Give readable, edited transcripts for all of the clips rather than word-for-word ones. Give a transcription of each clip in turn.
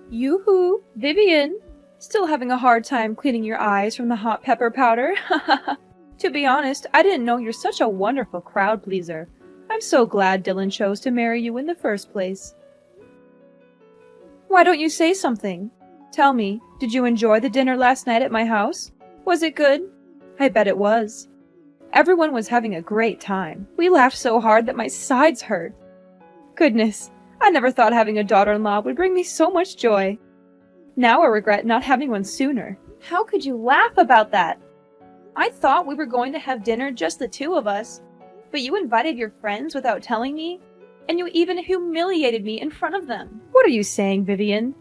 Yoo-hoo, Vivian! Still having a hard time cleaning your eyes from the hot pepper powder? To be honest, I didn't know you're such a wonderful crowd pleaser. I'm so glad Dylan chose to marry you in the first place. Why don't you say something? Tell me, did you enjoy the dinner last night at my house? Was it good? I bet it was. Everyone was having a great time. We laughed so hard that my sides hurt. Goodness, I never thought having a daughter-in-law would bring me so much joy. Now I regret not having one sooner. How could you laugh about that? I thought we were going to have dinner just the two of us, but you invited your friends without telling me, and you even humiliated me in front of them. What are you saying, Vivian?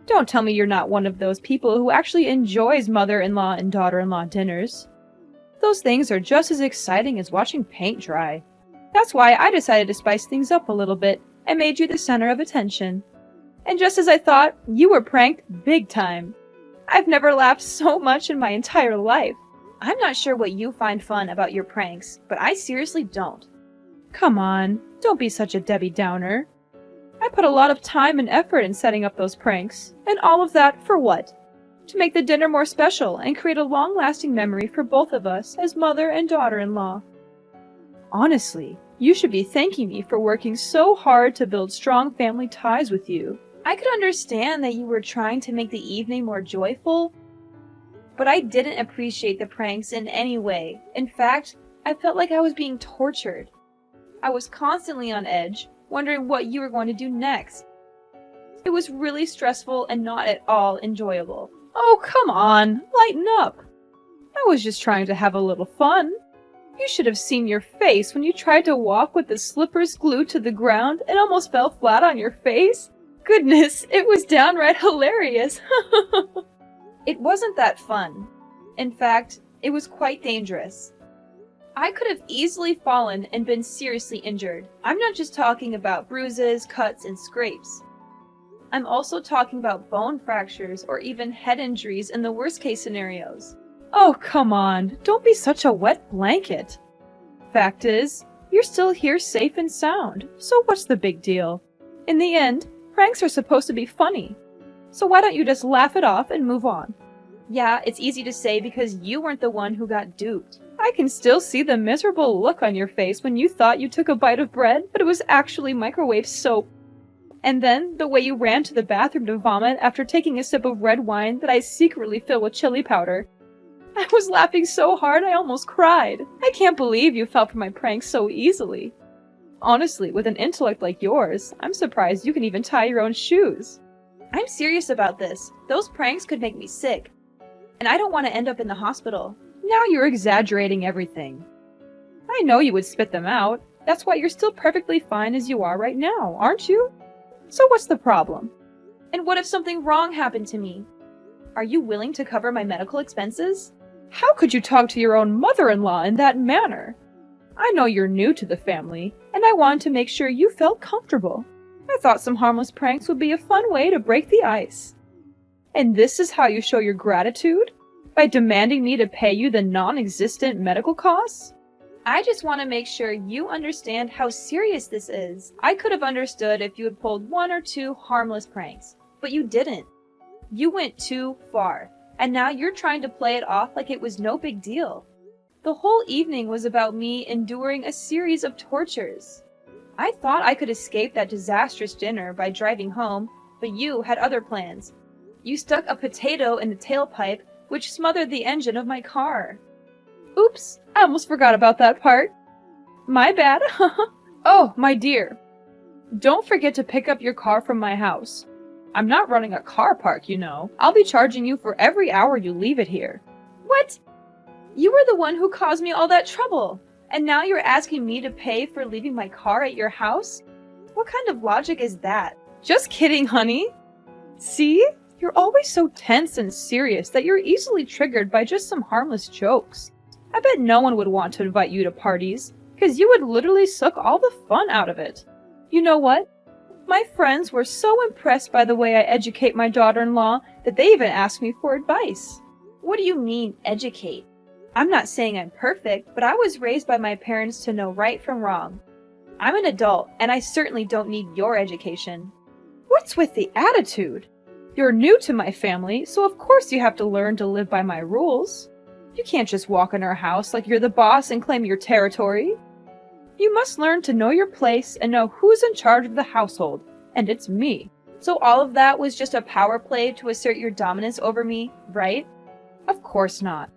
Don't tell me you're not one of those people who actually enjoys mother-in-law and daughter-in-law dinners. Those things are just as exciting as watching paint dry. That's why I decided to spice things up a little bit and made you the center of attention. And just as I thought, you were pranked big time. I've never laughed so much in my entire life. I'm not sure what you find fun about your pranks, but I seriously don't. Come on, don't be such a Debbie Downer. I put a lot of time and effort in setting up those pranks, and all of that for what? To make the dinner more special and create a long-lasting memory for both of us as mother and daughter-in-law. Honestly, you should be thanking me for working so hard to build strong family ties with you. I could understand that you were trying to make the evening more joyful, but I didn't appreciate the pranks in any way. In fact, I felt like I was being tortured. I was constantly on edge, wondering what you were going to do next. It was really stressful and not at all enjoyable. Oh, come on, lighten up. I was just trying to have a little fun. You should have seen your face when you tried to walk with the slippers glued to the ground and almost fell flat on your face. Goodness, it was downright hilarious. It wasn't that fun. In fact, it was quite dangerous. I could have easily fallen and been seriously injured. I'm not just talking about bruises, cuts, and scrapes. I'm also talking about bone fractures or even head injuries in the worst case scenarios. Oh, come on, don't be such a wet blanket. Fact is, you're still here safe and sound, so what's the big deal? In the end, pranks are supposed to be funny. So why don't you just laugh it off and move on? Yeah, it's easy to say because you weren't the one who got duped. I can still see the miserable look on your face when you thought you took a bite of bread, but it was actually microwave soap. And then, the way you ran to the bathroom to vomit after taking a sip of red wine that I secretly filled with chili powder. I was laughing so hard I almost cried. I can't believe you fell for my pranks so easily. Honestly, with an intellect like yours, I'm surprised you can even tie your own shoes. I'm serious about this. Those pranks could make me sick. And I don't want to end up in the hospital. Now you're exaggerating everything. I know you would spit them out. That's why you're still perfectly fine as you are right now, aren't you? So what's the problem? And what if something wrong happened to me? Are you willing to cover my medical expenses? How could you talk to your own mother-in-law in that manner? I know you're new to the family, and I wanted to make sure you felt comfortable. I thought some harmless pranks would be a fun way to break the ice. And this is how you show your gratitude? By demanding me to pay you the non-existent medical costs? I just want to make sure you understand how serious this is. I could have understood if you had pulled one or two harmless pranks, but you didn't. You went too far, and now you're trying to play it off like it was no big deal. The whole evening was about me enduring a series of tortures. I thought I could escape that disastrous dinner by driving home, but you had other plans. You stuck a potato in the tailpipe, which smothered the engine of my car. Oops, I almost forgot about that part. My bad. Oh, my dear. Don't forget to pick up your car from my house. I'm not running a car park, you know. I'll be charging you for every hour you leave it here. What? You were the one who caused me all that trouble, and now you're asking me to pay for leaving my car at your house? What kind of logic is that? Just kidding, honey. See? You're always so tense and serious that you're easily triggered by just some harmless jokes. I bet no one would want to invite you to parties, because you would literally suck all the fun out of it. You know what? My friends were so impressed by the way I educate my daughter-in-law that they even asked me for advice. What do you mean, educate? I'm not saying I'm perfect, but I was raised by my parents to know right from wrong. I'm an adult, and I certainly don't need your education. What's with the attitude? You're new to my family, so of course you have to learn to live by my rules. You can't just walk in our house like you're the boss and claim your territory. You must learn to know your place and know who's in charge of the household, and it's me. So all of that was just a power play to assert your dominance over me, right? Of course not.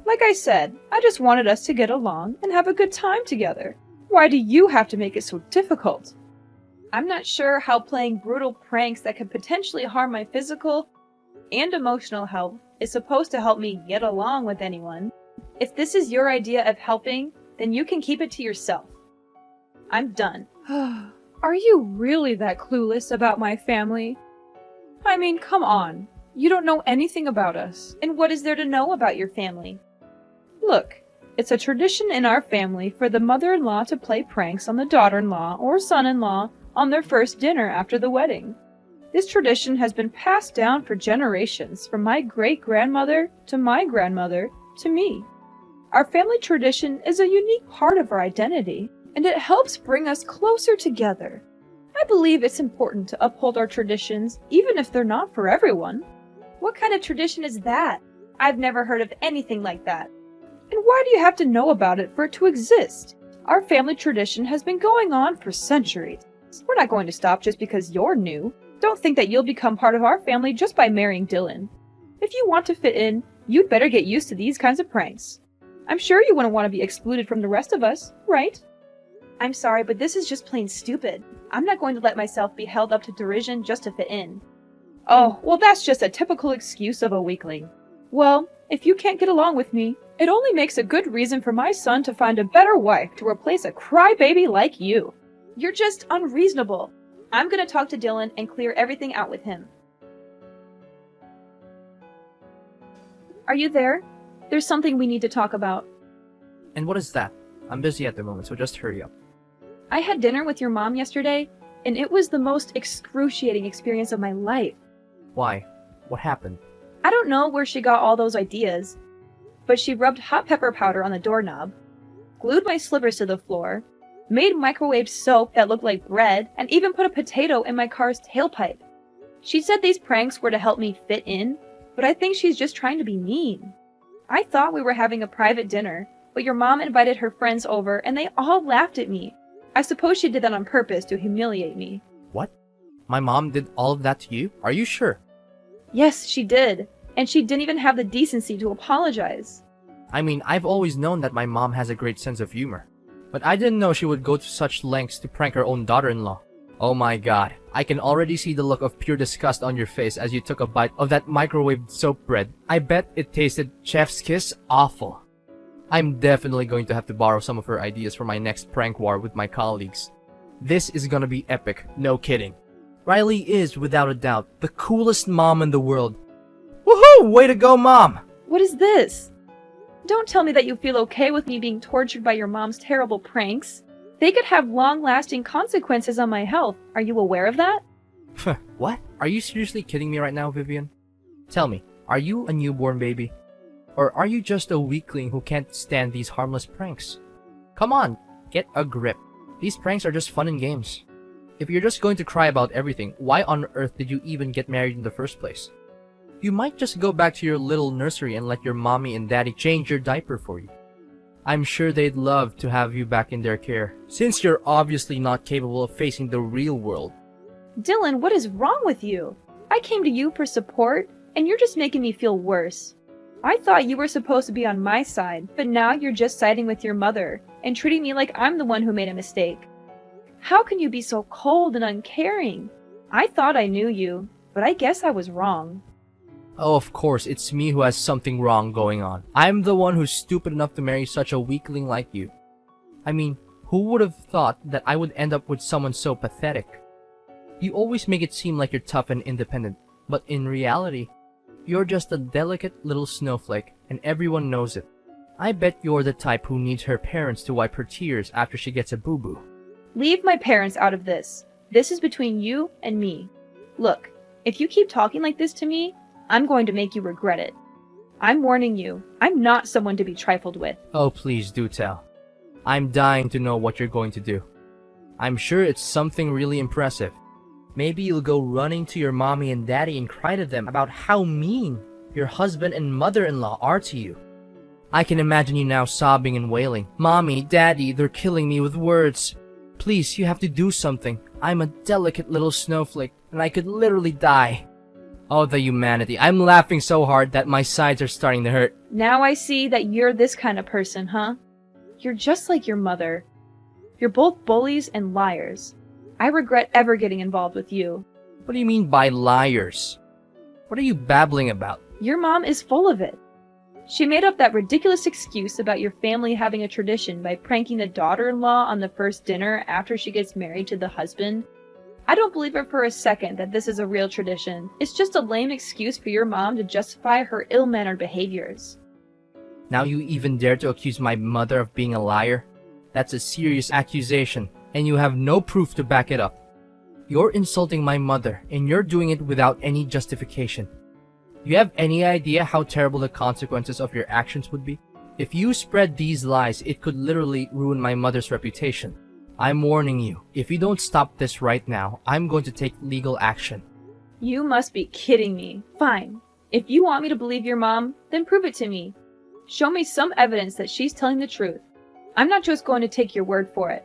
Like I said, I just wanted us to get along and have a good time together. Why do you have to make it so difficult? I'm not sure how playing brutal pranks that could potentially harm my physical and emotional health is supposed to help me get along with anyone. If this is your idea of helping, then you can keep it to yourself. I'm done. Are you really that clueless about my family? I mean, come on. You don't know anything about us, and what is there to know about your family? Look, it's a tradition in our family for the mother-in-law to play pranks on the daughter-in-law or son-in-law on their first dinner after the wedding. This tradition has been passed down for generations, from my great-grandmother to my grandmother to me. Our family tradition is a unique part of our identity, and it helps bring us closer together. I believe it's important to uphold our traditions, even if they're not for everyone. What kind of tradition is that? I've never heard of anything like that. And why do you have to know about it for it to exist? Our family tradition has been going on for centuries. We're not going to stop just because you're new. Don't think that you'll become part of our family just by marrying Dylan. If you want to fit in, you'd better get used to these kinds of pranks. I'm sure you wouldn't want to be excluded from the rest of us, right? I'm sorry, but this is just plain stupid. I'm not going to let myself be held up to derision just to fit in. Oh, well, that's just a typical excuse of a weakling. Well, if you can't get along with me, it only makes a good reason for my son to find a better wife to replace a crybaby like you. You're just unreasonable. I'm gonna talk to Dylan and clear everything out with him. Are you there? There's something we need to talk about. And what is that? I'm busy at the moment, so just hurry up. I had dinner with your mom yesterday, and it was the most excruciating experience of my life. Why? What happened? I don't know where she got all those ideas, but she rubbed hot pepper powder on the doorknob, glued my slippers to the floor, made microwave soap that looked like bread, and even put a potato in my car's tailpipe. She said these pranks were to help me fit in, but I think she's just trying to be mean. I thought we were having a private dinner, but your mom invited her friends over and they all laughed at me. I suppose she did that on purpose to humiliate me. What? My mom did all of that to you? Are you sure? Yes, she did. And she didn't even have the decency to apologize. I mean, I've always known that my mom has a great sense of humor. But I didn't know she would go to such lengths to prank her own daughter-in-law. Oh my god, I can already see the look of pure disgust on your face as you took a bite of that microwaved soap bread. I bet it tasted chef's kiss awful. I'm definitely going to have to borrow some of her ideas for my next prank war with my colleagues. This is gonna be epic, no kidding. Riley is, without a doubt, the coolest mom in the world. Woohoo! Way to go, Mom! What is this? Don't tell me that you feel okay with me being tortured by your mom's terrible pranks. They could have long-lasting consequences on my health. Are you aware of that? What? Are you seriously kidding me right now, Vivian? Tell me, are you a newborn baby? Or are you just a weakling who can't stand these harmless pranks? Come on, get a grip. These pranks are just fun and games. If you're just going to cry about everything, why on earth did you even get married in the first place? You might just go back to your little nursery and let your mommy and daddy change your diaper for you. I'm sure they'd love to have you back in their care, since you're obviously not capable of facing the real world. Dylan, what is wrong with you? I came to you for support, and you're just making me feel worse. I thought you were supposed to be on my side, but now you're just siding with your mother, and treating me like I'm the one who made a mistake. How can you be so cold and uncaring? I thought I knew you, but I guess I was wrong. Oh, of course, it's me who has something wrong going on. I'm the one who's stupid enough to marry such a weakling like you. I mean, who would have thought that I would end up with someone so pathetic? You always make it seem like you're tough and independent, but in reality, you're just a delicate little snowflake, and everyone knows it. I bet you're the type who needs her parents to wipe her tears after she gets a boo-boo. Leave my parents out of this. This is between you and me. Look, if you keep talking like this to me, I'm going to make you regret it. I'm warning you, I'm not someone to be trifled with. Oh, please do tell. I'm dying to know what you're going to do. I'm sure it's something really impressive. Maybe you'll go running to your mommy and daddy and cry to them about how mean your husband and mother-in-law are to you. I can imagine you now sobbing and wailing, "Mommy, Daddy, they're killing me with words. Please, you have to do something. I'm a delicate little snowflake, and I could literally die." Oh, the humanity. I'm laughing so hard that my sides are starting to hurt. Now I see that you're this kind of person, huh? You're just like your mother. You're both bullies and liars. I regret ever getting involved with you. What do you mean by liars? What are you babbling about? Your mom is full of it. She made up that ridiculous excuse about your family having a tradition by pranking the daughter-in-law on the first dinner after she gets married to the husband. I don't believe her for a second that this is a real tradition. It's just a lame excuse for your mom to justify her ill-mannered behaviors. Now you even dare to accuse my mother of being a liar? That's a serious accusation, and you have no proof to back it up. You're insulting my mother, and you're doing it without any justification. Do you have any idea how terrible the consequences of your actions would be? If you spread these lies, it could literally ruin my mother's reputation. I'm warning you, if you don't stop this right now, I'm going to take legal action. You must be kidding me. Fine. If you want me to believe your mom, then prove it to me. Show me some evidence that she's telling the truth. I'm not just going to take your word for it.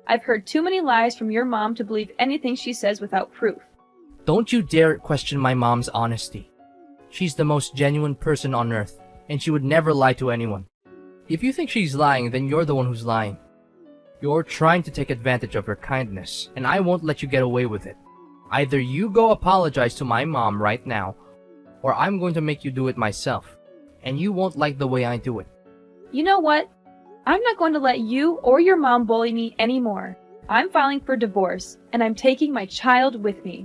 I've heard too many lies from your mom to believe anything she says without proof. Don't you dare question my mom's honesty. She's the most genuine person on earth, and she would never lie to anyone. If you think she's lying, then you're the one who's lying. You're trying to take advantage of her kindness, and I won't let you get away with it. Either you go apologize to my mom right now, or I'm going to make you do it myself, and you won't like the way I do it. You know what? I'm not going to let you or your mom bully me anymore. I'm filing for divorce, and I'm taking my child with me.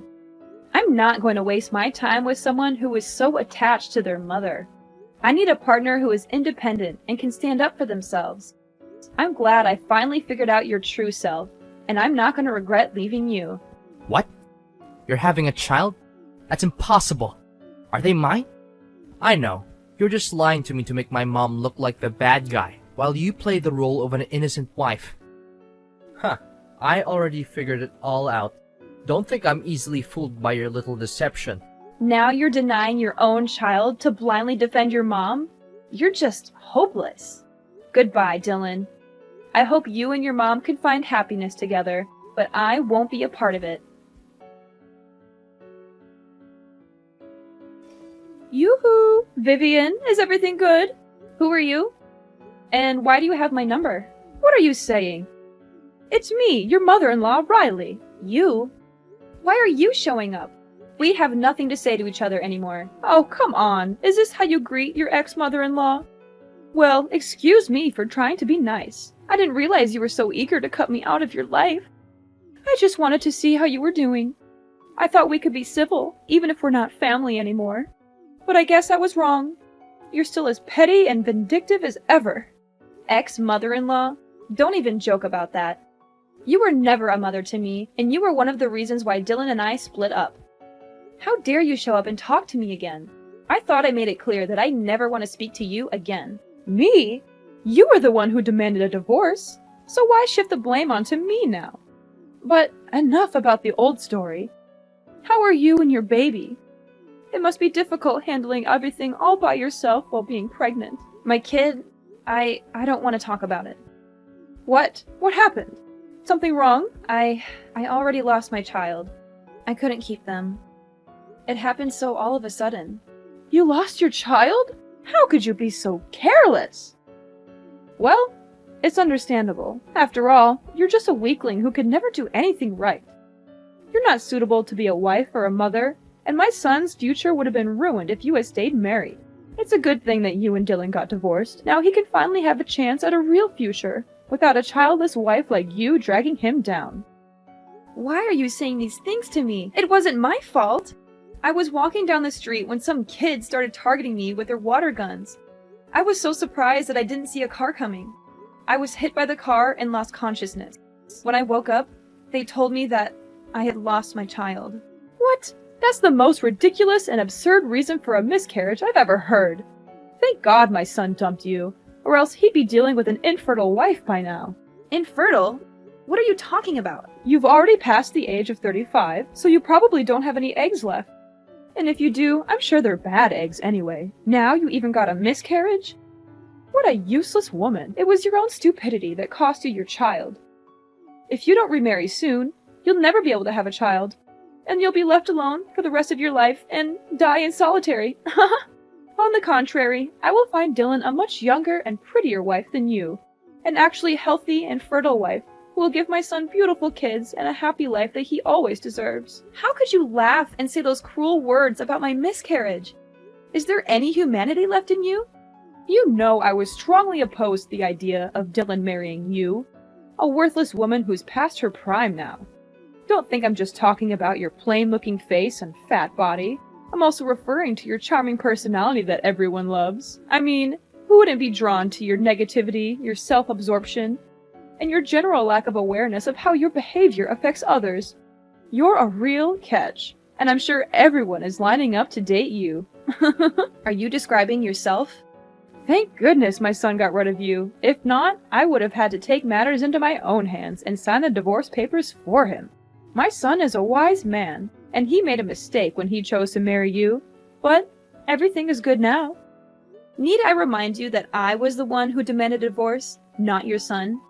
I'm not going to waste my time with someone who is so attached to their mother. I need a partner who is independent and can stand up for themselves. I'm glad I finally figured out your true self, and I'm not going to regret leaving you. What? You're having a child? That's impossible. Are they mine? I know. You're just lying to me to make my mom look like the bad guy, while you play the role of an innocent wife. Huh. I already figured it all out. Don't think I'm easily fooled by your little deception. Now you're denying your own child to blindly defend your mom? You're just hopeless. Goodbye, Dylan. I hope you and your mom can find happiness together, but I won't be a part of it. Yoo-hoo! Vivian, is everything good? Who are you? And why do you have my number? What are you saying? It's me, your mother-in-law, Riley. You? Why are you showing up? We have nothing to say to each other anymore. Oh, come on. Is this how you greet your ex-mother-in-law? Well, excuse me for trying to be nice. I didn't realize you were so eager to cut me out of your life. I just wanted to see how you were doing. I thought we could be civil, even if we're not family anymore. But I guess I was wrong. You're still as petty and vindictive as ever. Ex-mother-in-law? Don't even joke about that. You were never a mother to me, and you were one of the reasons why Dylan and I split up. How dare you show up and talk to me again? I thought I made it clear that I never want to speak to you again. Me? You were the one who demanded a divorce, so why shift the blame onto me now? But enough about the old story. How are you and your baby? It must be difficult handling everything all by yourself while being pregnant. My kid, I don't want to talk about it. What? What happened? Something wrong? I already lost my child. I couldn't keep them. It happened so all of a sudden. You lost your child? How could you be so careless? Well, it's understandable. After all, you're just a weakling who could never do anything right. You're not suitable to be a wife or a mother, and my son's future would have been ruined if you had stayed married. It's a good thing that you and Dylan got divorced. Now he can finally have a chance at a real future, without a childless wife like you dragging him down. Why are you saying these things to me? It wasn't my fault. I was walking down the street when some kids started targeting me with their water guns. I was so surprised that I didn't see a car coming. I was hit by the car and lost consciousness. When I woke up, they told me that I had lost my child. What? That's the most ridiculous and absurd reason for a miscarriage I've ever heard. Thank God my son dumped you, or else he'd be dealing with an infertile wife by now. Infertile? What are you talking about? You've already passed the age of 35, so you probably don't have any eggs left. And if you do, I'm sure they're bad eggs anyway. Now you even got a miscarriage? What a useless woman. It was your own stupidity that cost you your child. If you don't remarry soon, you'll never be able to have a child. And you'll be left alone for the rest of your life and die in solitary. On the contrary, I will find Dylan a much younger and prettier wife than you. An actually healthy and fertile wife who will give my son beautiful kids and a happy life that he always deserves. How could you laugh and say those cruel words about my miscarriage? Is there any humanity left in you? You know I was strongly opposed to the idea of Dylan marrying you, a worthless woman who's past her prime now. Don't think I'm just talking about your plain-looking face and fat body. I'm also referring to your charming personality that everyone loves. I mean, who wouldn't be drawn to your negativity, your self-absorption, and your general lack of awareness of how your behavior affects others? You're a real catch, and I'm sure everyone is lining up to date you. Are you describing yourself? Thank goodness my son got rid of you. If not, I would have had to take matters into my own hands and sign the divorce papers for him. My son is a wise man, and he made a mistake when he chose to marry you, but everything is good now. Need I remind you that I was the one who demanded a divorce, not your son?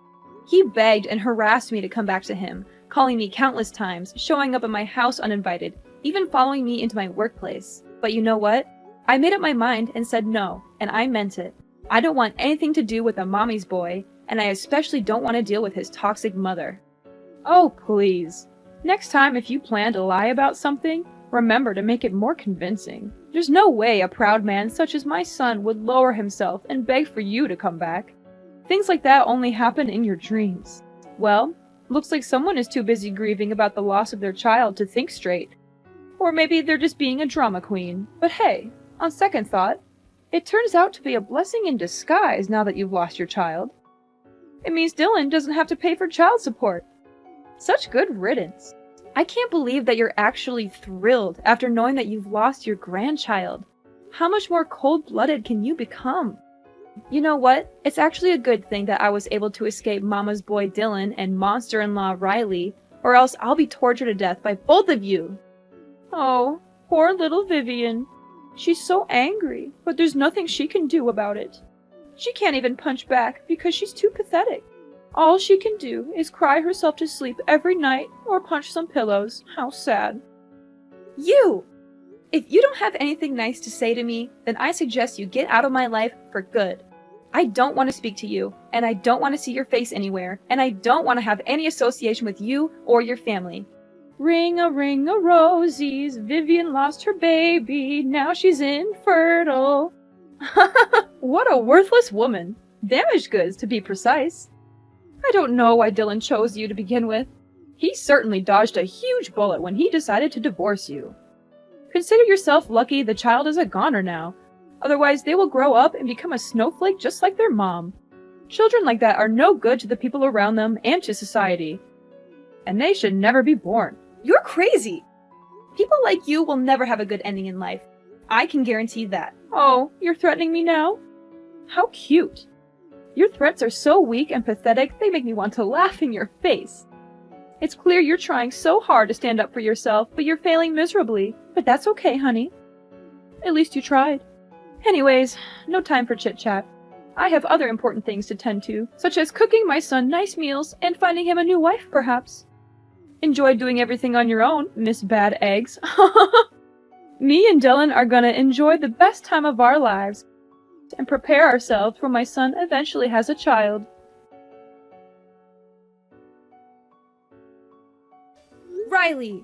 He begged and harassed me to come back to him, calling me countless times, showing up at my house uninvited, even following me into my workplace. But you know what? I made up my mind and said no, and I meant it. I don't want anything to do with a mommy's boy, and I especially don't want to deal with his toxic mother. Oh, please. Next time if you plan to lie about something, remember to make it more convincing. There's no way a proud man such as my son would lower himself and beg for you to come back. Things like that only happen in your dreams. Well, looks like someone is too busy grieving about the loss of their child to think straight. Or maybe they're just being a drama queen. But hey, on second thought, it turns out to be a blessing in disguise now that you've lost your child. It means Dylan doesn't have to pay for child support. Such good riddance. I can't believe that you're actually thrilled after knowing that you've lost your grandchild. How much more cold-blooded can you become? You know what? It's actually a good thing that I was able to escape Mama's boy Dylan and monster-in-law Riley, or else I'll be tortured to death by both of you. Oh, poor little Vivian. She's so angry, but there's nothing she can do about it. She can't even punch back because she's too pathetic. All she can do is cry herself to sleep every night or punch some pillows. How sad. You! If you don't have anything nice to say to me, then I suggest you get out of my life for good. I don't want to speak to you, and I don't want to see your face anywhere, and I don't want to have any association with you or your family. Ring-a-rosies, Vivian lost her baby, now she's infertile. What a worthless woman. Damaged goods, to be precise. I don't know why Dylan chose you to begin with. He certainly dodged a huge bullet when he decided to divorce you. Consider yourself lucky the child is a goner now. Otherwise, they will grow up and become a snowflake just like their mom. Children like that are no good to the people around them and to society. And they should never be born. You're crazy! People like you will never have a good ending in life. I can guarantee that. Oh, you're threatening me now? How cute. Your threats are so weak and pathetic, they make me want to laugh in your face. It's clear you're trying so hard to stand up for yourself, but you're failing miserably. But that's okay, honey. At least you tried. Anyways, no time for chit-chat. I have other important things to tend to, such as cooking my son nice meals and finding him a new wife, perhaps. Enjoy doing everything on your own, Miss Bad Eggs. Me and Dylan are gonna enjoy the best time of our lives and prepare ourselves for my son eventually has a child. Riley!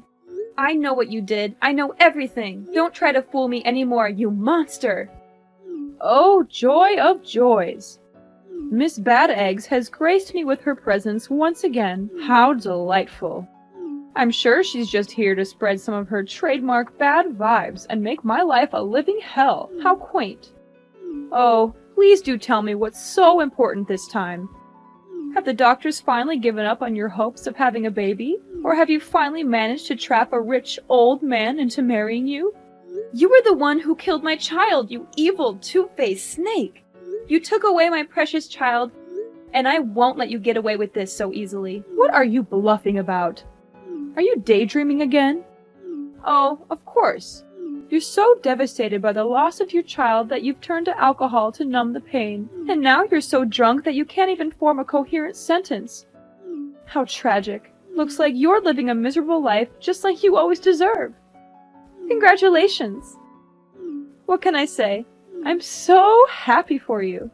I know what you did. I know everything. Don't try to fool me anymore, you monster! Oh, joy of joys! Miss Bad Eggs has graced me with her presence once again. How delightful. I'm sure she's just here to spread some of her trademark bad vibes and make my life a living hell. How quaint. Oh, please do tell me what's so important this time. Have the doctors finally given up on your hopes of having a baby? Or have you finally managed to trap a rich old man into marrying you? You were the one who killed my child, you evil two-faced snake! You took away my precious child, and I won't let you get away with this so easily. What are you bluffing about? Are you daydreaming again? Oh, of course. You're so devastated by the loss of your child that you've turned to alcohol to numb the pain, and now you're so drunk that you can't even form a coherent sentence. How tragic. Looks like you're living a miserable life just like you always deserve. Congratulations. What can I say? I'm so happy for you.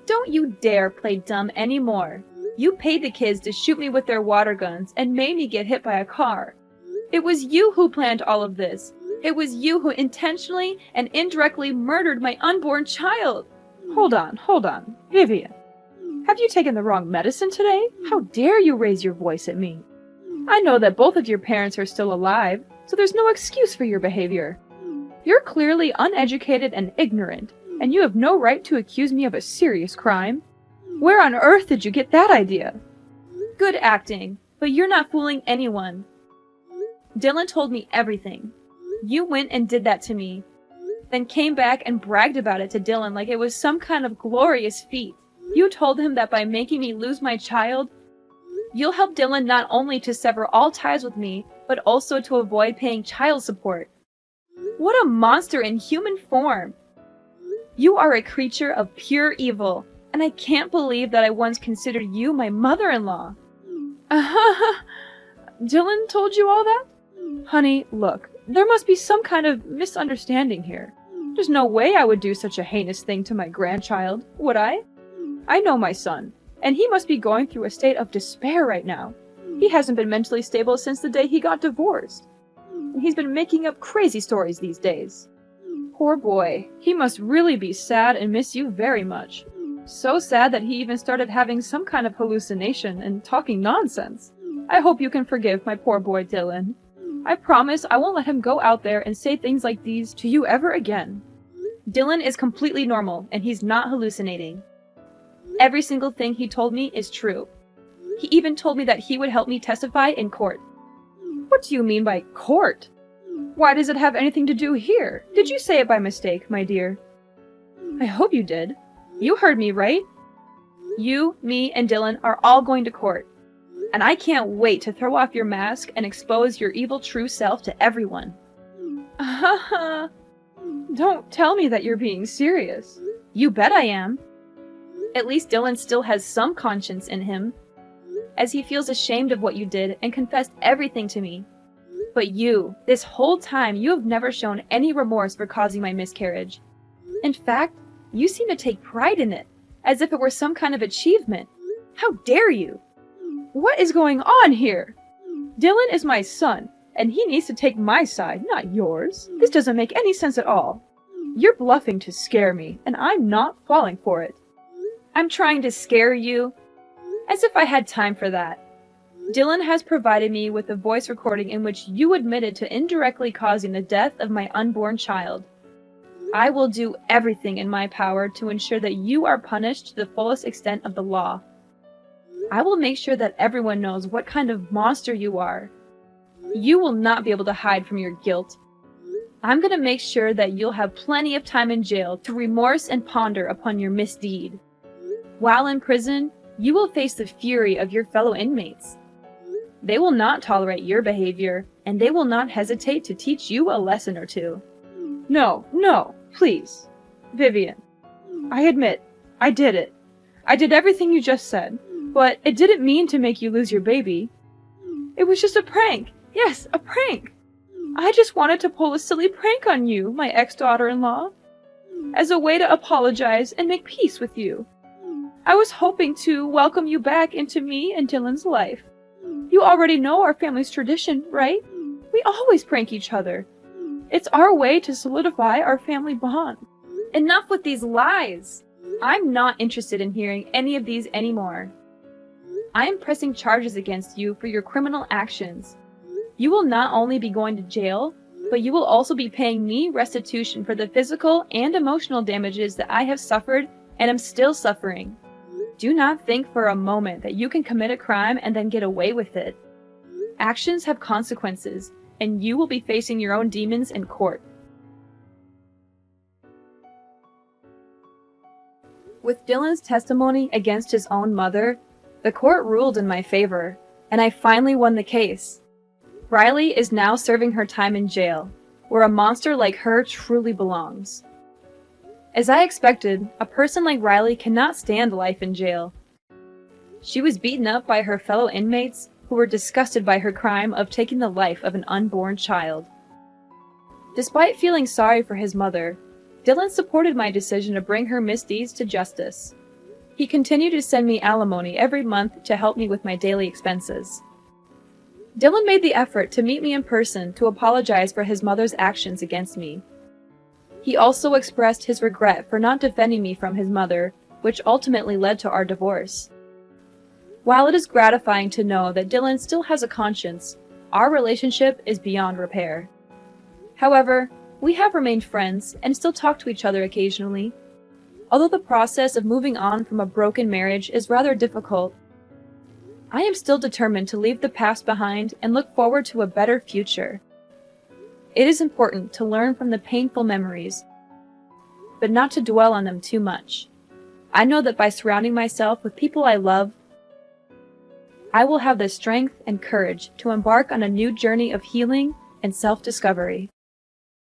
Don't you dare play dumb anymore. You paid the kids to shoot me with their water guns and made me get hit by a car. It was you who planned all of this. It was you who intentionally and indirectly murdered my unborn child. Hold on. Vivian. Have you taken the wrong medicine today? How dare you raise your voice at me? I know that both of your parents are still alive, so there's no excuse for your behavior. You're clearly uneducated and ignorant, and you have no right to accuse me of a serious crime. Where on earth did you get that idea? Good acting, but you're not fooling anyone. Dylan told me everything. You went and did that to me, then came back and bragged about it to Dylan like it was some kind of glorious feat. You told him that by making me lose my child, you'll help Dylan not only to sever all ties with me, but also to avoid paying child support. What a monster in human form! You are a creature of pure evil, and I can't believe that I once considered you my mother-in-law. Dylan told you all that? Honey, look, there must be some kind of misunderstanding here. There's no way I would do such a heinous thing to my grandchild, would I? I know my son, and he must be going through a state of despair right now. He hasn't been mentally stable since the day he got divorced. And he's been making up crazy stories these days. Poor boy, he must really be sad and miss you very much. So sad that he even started having some kind of hallucination and talking nonsense. I hope you can forgive my poor boy Dylan. I promise I won't let him go out there and say things like these to you ever again. Dylan is completely normal, and he's not hallucinating. Every single thing he told me is true. He even told me that he would help me testify in court. What do you mean by court? Why does it have anything to do here? Did you say it by mistake, my dear? I hope you did. You heard me, right? You, me, and Dylan are all going to court. And I can't wait to throw off your mask and expose your evil true self to everyone. Don't tell me that you're being serious. You bet I am. At least Dylan still has some conscience in him, as he feels ashamed of what you did and confessed everything to me. But you, this whole time, you have never shown any remorse for causing my miscarriage. In fact, you seem to take pride in it, as if it were some kind of achievement. How dare you? What is going on here? Dylan is my son, and he needs to take my side, not yours. This doesn't make any sense at all. You're bluffing to scare me, and I'm not falling for it. I'm trying to scare you? As if I had time for that. Dylan has provided me with a voice recording in which you admitted to indirectly causing the death of my unborn child. I will do everything in my power to ensure that you are punished to the fullest extent of the law. I will make sure that everyone knows what kind of monster you are. You will not be able to hide from your guilt. I'm going to make sure that you'll have plenty of time in jail to remorse and ponder upon your misdeed. While in prison, you will face the fury of your fellow inmates. They will not tolerate your behavior, and they will not hesitate to teach you a lesson or two. No, please. Vivian, I admit, I did it. I did everything you just said, but it didn't mean to make you lose your baby. It was just a prank. Yes, a prank. I just wanted to pull a silly prank on you, my ex-daughter-in-law, as a way to apologize and make peace with you. I was hoping to welcome you back into me and Dylan's life. You already know our family's tradition, right? We always prank each other. It's our way to solidify our family bond. Enough with these lies! I'm not interested in hearing any of these anymore. I am pressing charges against you for your criminal actions. You will not only be going to jail, but you will also be paying me restitution for the physical and emotional damages that I have suffered and am still suffering. Do not think for a moment that you can commit a crime and then get away with it. Actions have consequences, and you will be facing your own demons in court. With Dylan's testimony against his own mother, the court ruled in my favor, and I finally won the case. Riley is now serving her time in jail, where a monster like her truly belongs. As I expected, a person like Riley cannot stand life in jail. She was beaten up by her fellow inmates who were disgusted by her crime of taking the life of an unborn child. Despite feeling sorry for his mother, Dylan supported my decision to bring her misdeeds to justice. He continued to send me alimony every month to help me with my daily expenses. Dylan made the effort to meet me in person to apologize for his mother's actions against me. He also expressed his regret for not defending me from his mother, which ultimately led to our divorce. While it is gratifying to know that Dylan still has a conscience, our relationship is beyond repair. However, we have remained friends and still talk to each other occasionally. Although the process of moving on from a broken marriage is rather difficult, I am still determined to leave the past behind and look forward to a better future. It is important to learn from the painful memories, but not to dwell on them too much. I know that by surrounding myself with people I love, I will have the strength and courage to embark on a new journey of healing and self-discovery.